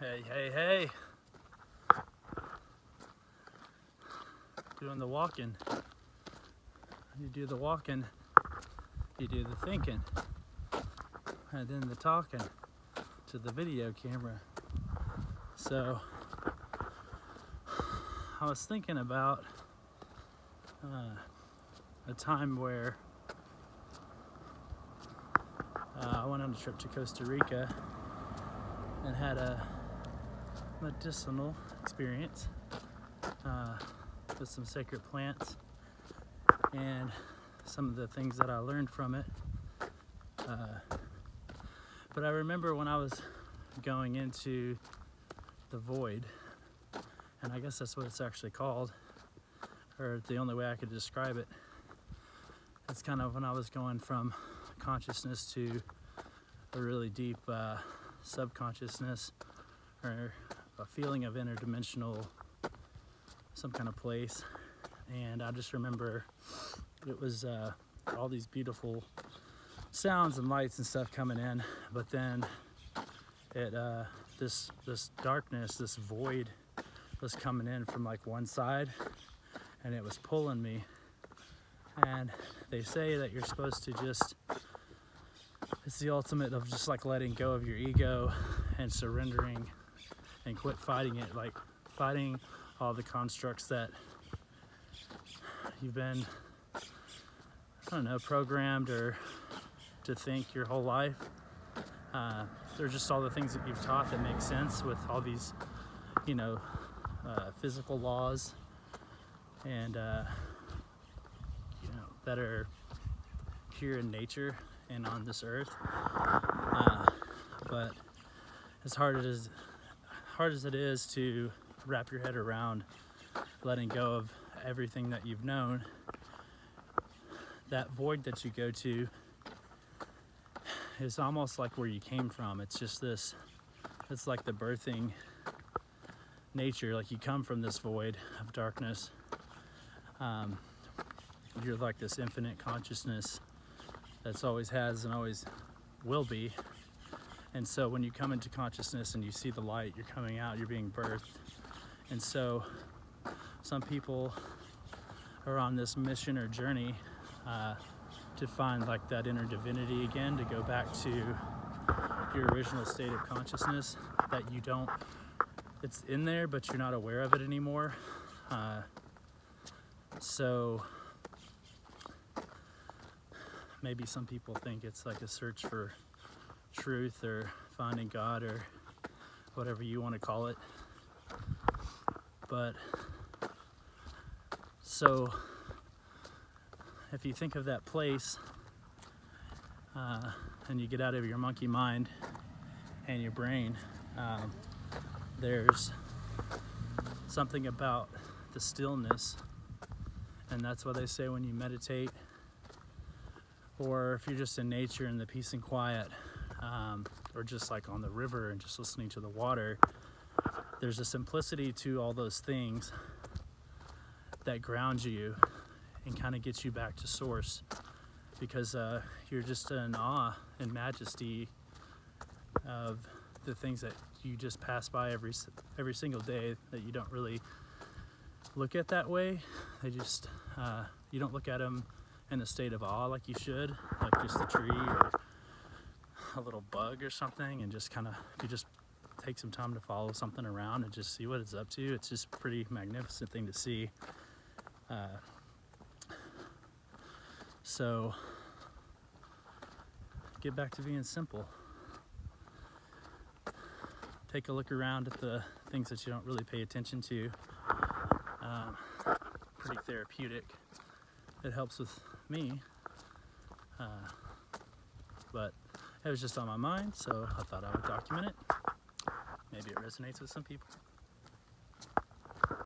Hey, hey, hey. Doing the walking. You do the walking, you do the thinking, and then the talking to the video camera. So, I was thinking about a time where I went on a trip to Costa Rica and had a medicinal experience with some sacred plants and some of the things that I learned from it. But I remember when I was going into the void, and I guess that's what it's actually called, or the only way I could describe it. It's kind of when I was going from consciousness to a really deep subconsciousness, or a feeling of interdimensional, some kind of place. And I just remember it was all these beautiful sounds and lights and stuff coming in, but then it this darkness, this void was coming in from like one side, and it was pulling me. And they say that you're supposed to just, it's the ultimate of just like letting go of your ego and surrendering and quit fighting it, like fighting all the constructs that you've been, I don't know, programmed or to think your whole life. They're just all the things that you've taught that make sense with all these, physical laws and that are here in nature and on this earth. But as hard as it is to wrap your head around letting go of everything that you've known, that void that you go to is almost like where you came from. It's just this, it's like the birthing nature, like you come from this void of darkness. You're like this infinite consciousness that's always has and always will be. And so when you come into consciousness and you see the light, you're coming out, you're being birthed. And so some people are on this mission or journey to find like that inner divinity again, to go back to your original state of consciousness that you don't, it's in there, but you're not aware of it anymore. So maybe some people think it's like a search for truth or finding God or whatever you want to call it. But so if you think of that place and you get out of your monkey mind and your brain, there's something about the stillness, and that's what they say when you meditate, or if you're just in nature in the peace and quiet, or just like on the river and just listening to the water. There's a simplicity to all those things that grounds you and kind of gets you back to source, because you're just in awe and majesty of the things that you just pass by every single day, that you don't really look at that way. They just you don't look at them in a state of awe like you should, like just a tree or a little bug or something, and just kind of, you just take some time to follow something around and just see what it's up to. It's just a pretty magnificent thing to see. So get back to being simple. Take a look around at the things that you don't really pay attention to. Pretty therapeutic. It helps with me. But it was just on my mind, so I thought I would document it. Maybe it resonates with some people.